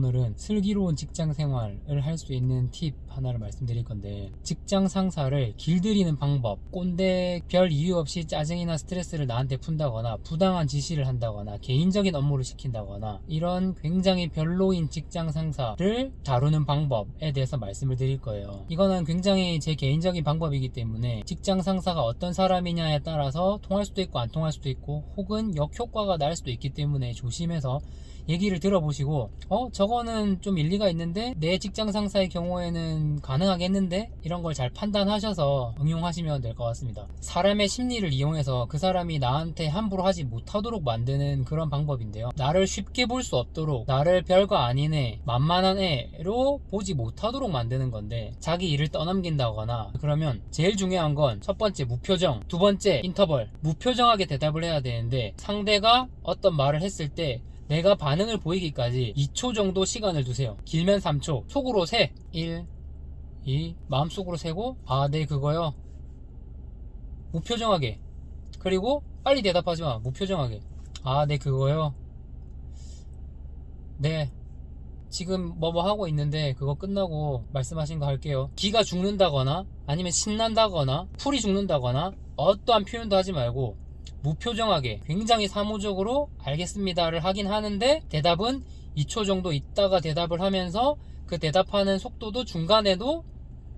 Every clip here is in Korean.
오늘은 슬기로운 직장 생활을 할 수 있는 팁 하나를 말씀드릴 건데, 직장 상사를 길들이는 방법, 꼰대 별 이유 없이 짜증이나 스트레스를 나한테 푼다거나 부당한 지시를 한다거나 개인적인 업무를 시킨다거나 이런 굉장히 별로인 직장 상사를 다루는 방법에 대해서 말씀을 드릴 거예요. 이거는 굉장히 제 개인적인 방법이기 때문에 직장 상사가 어떤 사람이냐에 따라서 통할 수도 있고 안 통할 수도 있고 혹은 역효과가 날 수도 있기 때문에 조심해서 얘기를 들어보시고 저거는 좀 일리가 있는데 내 직장 상사의 경우에는 가능하겠는데 이런 걸 잘 판단하셔서 응용하시면 될 것 같습니다. 사람의 심리를 이용해서 그 사람이 나한테 함부로 하지 못하도록 만드는 그런 방법인데요, 나를 쉽게 볼 수 없도록, 나를 별거 아닌 애, 만만한 애로 보지 못하도록 만드는 건데, 자기 일을 떠넘긴다거나 그러면 제일 중요한 건 첫 번째 무표정, 두 번째 인터벌. 무표정하게 대답을 해야 되는데 상대가 어떤 말을 했을 때 내가 반응을 보이기까지 2초 정도 시간을 두세요. 길면 3초. 속으로 세. 1, 2, 마음속으로 세고 네 그거요. 무표정하게. 그리고 빨리 대답하지 마. 무표정하게. 네 그거요. 네 지금 뭐 하고 있는데 그거 끝나고 말씀하신 거 할게요. 기가 죽는다거나 아니면 신난다거나 풀이 죽는다거나 어떠한 표현도 하지 말고 무표정하게 굉장히 사무적으로 알겠습니다를 하긴 하는데 대답은 2초 정도 있다가 대답을 하면서 그 대답하는 속도도 중간에도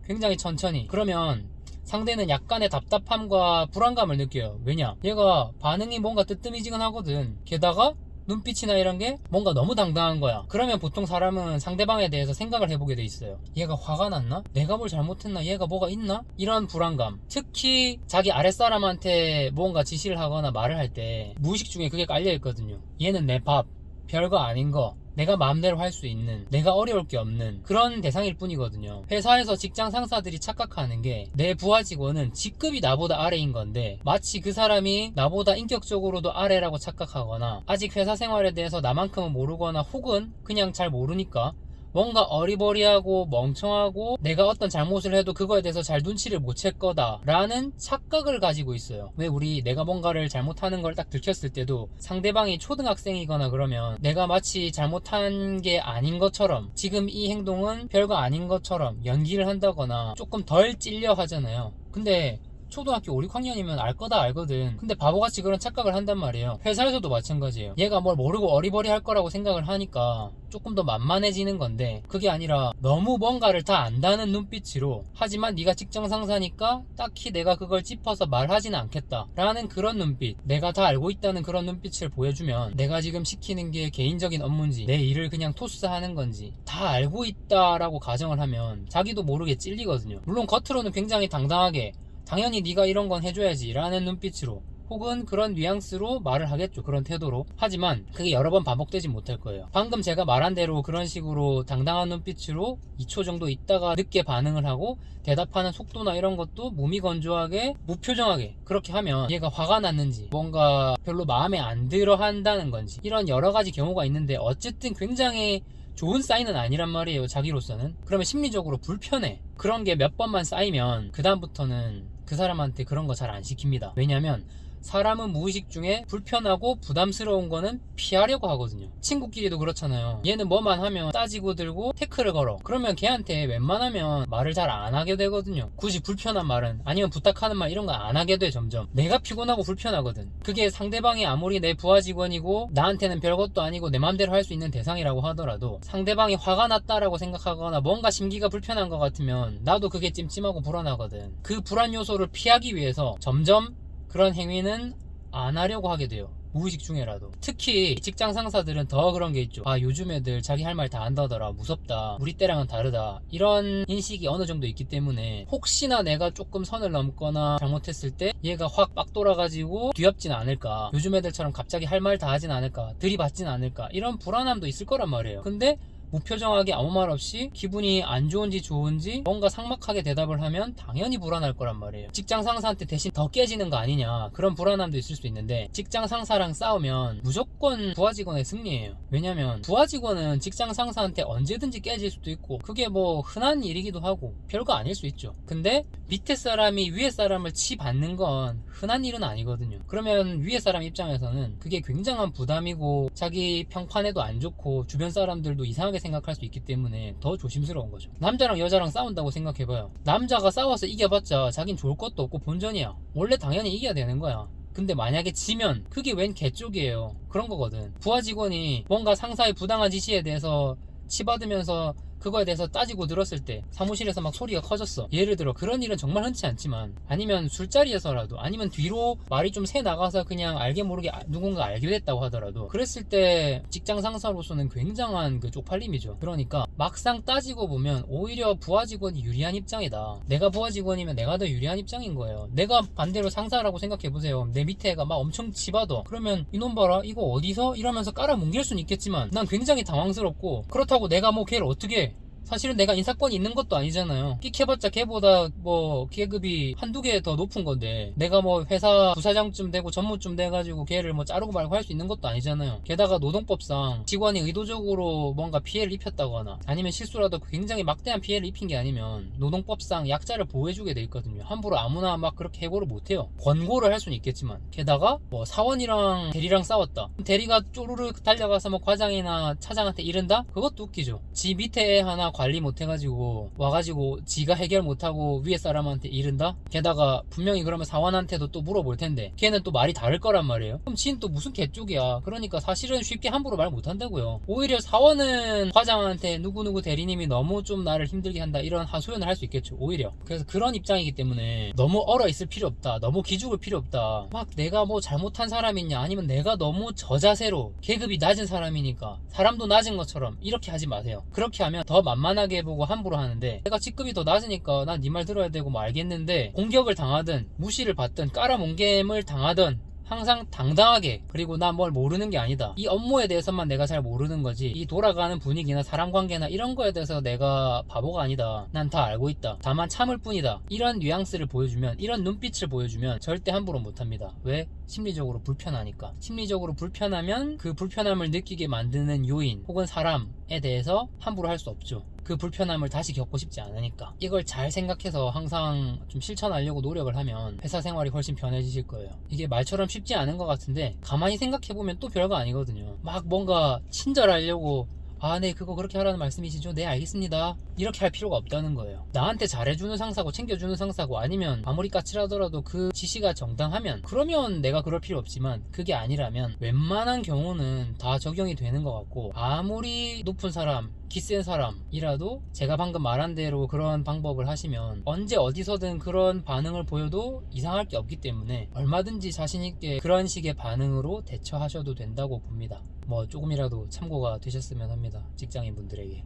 굉장히 천천히. 그러면 상대는 약간의 답답함과 불안감을 느껴요. 왜냐? 얘가 반응이 뭔가 뜨뜨미지근하거든. 게다가 눈빛이나 이런 게 뭔가 너무 당당한 거야. 그러면 보통 사람은 상대방에 대해서 생각을 해보게 돼 있어요. 얘가 화가 났나? 내가 뭘 잘못했나? 얘가 뭐가 있나? 이런 불안감. 특히 자기 아랫사람한테 뭔가 지시를 하거나 말을 할 때 무의식 중에 그게 깔려 있거든요. 얘는 내 밥, 별거 아닌 거, 내가 마음대로 할 수 있는, 내가 어려울 게 없는 그런 대상일 뿐이거든요. 회사에서 직장 상사들이 착각하는 게 내 부하 직원은 직급이 나보다 아래인 건데 마치 그 사람이 나보다 인격적으로도 아래라고 착각하거나 아직 회사 생활에 대해서 나만큼은 모르거나 혹은 그냥 잘 모르니까 뭔가 어리버리하고 멍청하고 내가 어떤 잘못을 해도 그거에 대해서 잘 눈치를 못 챌 거다 라는 착각을 가지고 있어요. 왜 우리 내가 뭔가를 잘못하는 걸 딱 들켰을 때도 상대방이 초등학생이거나 그러면 내가 마치 잘못한 게 아닌 것처럼, 지금 이 행동은 별거 아닌 것처럼 연기를 한다거나 조금 덜 찔려 하잖아요. 근데 초등학교 5, 6학년이면 알 거다 알거든. 근데 바보같이 그런 착각을 한단 말이에요. 회사에서도 마찬가지예요. 얘가 뭘 모르고 어리버리 할 거라고 생각을 하니까 조금 더 만만해지는 건데, 그게 아니라 너무 뭔가를 다 안다는 눈빛으로, 하지만 네가 직장 상사니까 딱히 내가 그걸 짚어서 말하지는 않겠다 라는 그런 눈빛, 내가 다 알고 있다는 그런 눈빛을 보여주면 내가 지금 시키는 게 개인적인 업무인지 내 일을 그냥 토스하는 건지 다 알고 있다라고 가정을 하면 자기도 모르게 찔리거든요. 물론 겉으로는 굉장히 당당하게 당연히 네가 이런 건 해줘야지 라는 눈빛으로 혹은 그런 뉘앙스로 말을 하겠죠. 그런 태도로. 하지만 그게 여러 번 반복되지 못할 거예요. 방금 제가 말한 대로 그런 식으로 당당한 눈빛으로 2초 정도 있다가 늦게 반응을 하고 대답하는 속도나 이런 것도 무미건조하게 무표정하게 그렇게 하면 얘가 화가 났는지 뭔가 별로 마음에 안 들어 한다는 건지 이런 여러 가지 경우가 있는데, 어쨌든 굉장히 좋은 사인은 아니란 말이에요, 자기로서는. 그러면 심리적으로 불편해. 그런 게 몇 번만 쌓이면 그 다음부터는 그 사람한테 그런 거 잘 안 시킵니다. 왜냐면 사람은 무의식 중에 불편하고 부담스러운 거는 피하려고 하거든요. 친구끼리도 그렇잖아요. 얘는 뭐만 하면 따지고 들고 태클을 걸어. 그러면 걔한테 웬만하면 말을 잘 안 하게 되거든요. 굳이 불편한 말은, 아니면 부탁하는 말 이런 거 안 하게 돼. 점점 내가 피곤하고 불편하거든. 그게 상대방이 아무리 내 부하 직원이고 나한테는 별것도 아니고 내 맘대로 할 수 있는 대상이라고 하더라도 상대방이 화가 났다라고 생각하거나 뭔가 심기가 불편한 것 같으면 나도 그게 찜찜하고 불안하거든. 그 불안 요소를 피하기 위해서 점점 그런 행위는 안 하려고 하게 돼요. 무의식 중에라도. 특히 직장 상사들은 더 그런 게 있죠. 요즘 애들 자기 할 말 다 한다더라, 무섭다, 우리 때랑은 다르다, 이런 인식이 어느 정도 있기 때문에 혹시나 내가 조금 선을 넘거나 잘못했을 때 얘가 확 빡 돌아가지고 뒤엎진 않을까, 요즘 애들처럼 갑자기 할 말 다 하진 않을까, 들이받진 않을까, 이런 불안함도 있을 거란 말이에요. 근데 무표정하게 아무 말 없이 기분이 안 좋은지 좋은지 뭔가 삭막하게 대답을 하면 당연히 불안할 거란 말이에요. 직장 상사한테 대신 더 깨지는 거 아니냐, 그런 불안함도 있을 수 있는데, 직장 상사랑 싸우면 무조건 부하 직원의 승리예요. 왜냐면 부하 직원은 직장 상사한테 언제든지 깨질 수도 있고 그게 뭐 흔한 일이기도 하고 별거 아닐 수 있죠. 근데 밑에 사람이 위에 사람을 치받는 건 흔한 일은 아니거든요. 그러면 위에 사람 입장에서는 그게 굉장한 부담이고 자기 평판에도 안 좋고 주변 사람들도 이상하게 불리하게 생각할 수 있기 때문에 더 조심스러운 거죠. 남자랑 여자랑 싸운다고 생각해봐요. 남자가 싸워서 이겨봤자 자긴 좋을 것도 없고 본전이야. 원래 당연히 이겨야 되는 거야. 근데 만약에 지면 그게 웬 개쪽이에요. 그런 거거든. 부하 직원이 뭔가 상사의 부당한 지시에 대해서 치받으면서 그거에 대해서 따지고 들었을 때 사무실에서 막 소리가 커졌어. 예를 들어 그런 일은 정말 흔치 않지만, 아니면 술자리에서라도, 아니면 뒤로 말이 좀 새 나가서 그냥 알게 모르게 누군가 알게 됐다고 하더라도, 그랬을 때 직장 상사로서는 굉장한 그 쪽팔림이죠. 그러니까 막상 따지고 보면 오히려 부하 직원이 유리한 입장이다. 내가 부하 직원이면 내가 더 유리한 입장인 거예요. 내가 반대로 상사라고 생각해보세요. 내 밑에 애가 막 엄청 치받아. 그러면 이놈 봐라 이거 어디서? 이러면서 깔아뭉갤 수는 있겠지만 난 굉장히 당황스럽고, 그렇다고 내가 뭐 걔를 어떻게 해. 사실은 내가 인사권이 있는 것도 아니잖아요. 끽해봤자 걔보다 뭐 계급이 한두 개 더 높은 건데, 내가 뭐 회사 부사장쯤 되고 전무쯤 돼가지고 걔를 뭐 자르고 말고 할 수 있는 것도 아니잖아요. 게다가 노동법상 직원이 의도적으로 뭔가 피해를 입혔다거나 아니면 실수라도 굉장히 막대한 피해를 입힌 게 아니면 노동법상 약자를 보호해주게 돼 있거든요. 함부로 아무나 막 그렇게 해고를 못해요. 권고를 할 수는 있겠지만, 게다가 뭐 사원이랑 대리랑 싸웠다. 대리가 쪼르르 달려가서 뭐 과장이나 차장한테 이른다? 그것도 웃기죠. 지 밑에 애 하나 관리 못해가지고 와가지고 지가 해결 못하고 위에 사람한테 이른다? 게다가 분명히 그러면 사원한테도 또 물어볼 텐데 걔는 또 말이 다를 거란 말이에요. 그럼 지는 또 무슨 개쪽이야. 그러니까 사실은 쉽게 함부로 말 못한다고요. 오히려 사원은 과장한테 누구누구 대리님이 너무 좀 나를 힘들게 한다 이런 하소연을 할 수 있겠죠. 오히려. 그래서 그런 입장이기 때문에 너무 얼어 있을 필요 없다. 너무 기죽을 필요 없다. 막 내가 뭐 잘못한 사람이냐, 아니면 내가 너무 저자세로 계급이 낮은 사람이니까 사람도 낮은 것처럼 이렇게 하지 마세요. 그렇게 하면 더 만만하게 보고 함부로 하는데, 내가 직급이 더 낮으니까 난 네 말 들어야 되고 뭐 알겠는데, 공격을 당하든 무시를 받든 깔아뭉갰을 당하든 항상 당당하게, 그리고 나 뭘 모르는 게 아니다, 이 업무에 대해서만 내가 잘 모르는 거지 이 돌아가는 분위기나 사람 관계나 이런 거에 대해서 내가 바보가 아니다, 난 다 알고 있다, 다만 참을 뿐이다, 이런 뉘앙스를 보여주면, 이런 눈빛을 보여주면 절대 함부로 못합니다. 왜? 심리적으로 불편하니까. 심리적으로 불편하면 그 불편함을 느끼게 만드는 요인 혹은 사람에 대해서 함부로 할 수 없죠. 그 불편함을 다시 겪고 싶지 않으니까. 이걸 잘 생각해서 항상 좀 실천하려고 노력을 하면 회사 생활이 훨씬 편해지실 거예요. 이게 말처럼 쉽지 않은 것 같은데 가만히 생각해보면 또 별거 아니거든요. 막 뭔가 친절하려고 아, 네, 그거 그렇게 하라는 말씀이시죠? 네, 알겠습니다. 이렇게 할 필요가 없다는 거예요. 나한테 잘해주는 상사고 챙겨주는 상사고, 아니면 아무리 까칠하더라도 그 지시가 정당하면 그러면 내가 그럴 필요 없지만, 그게 아니라면 웬만한 경우는 다 적용이 되는 것 같고, 아무리 높은 사람, 기센 사람이라도 제가 방금 말한 대로 그런 방법을 하시면 언제 어디서든 그런 반응을 보여도 이상할 게 없기 때문에 얼마든지 자신있게 그런 식의 반응으로 대처하셔도 된다고 봅니다. 뭐 조금이라도 참고가 되셨으면 합니다, 직장인 분들에게.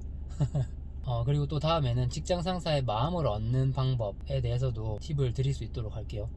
그리고 또 다음에는 직장 상사의 마음을 얻는 방법에 대해서도 팁을 드릴 수 있도록 할게요.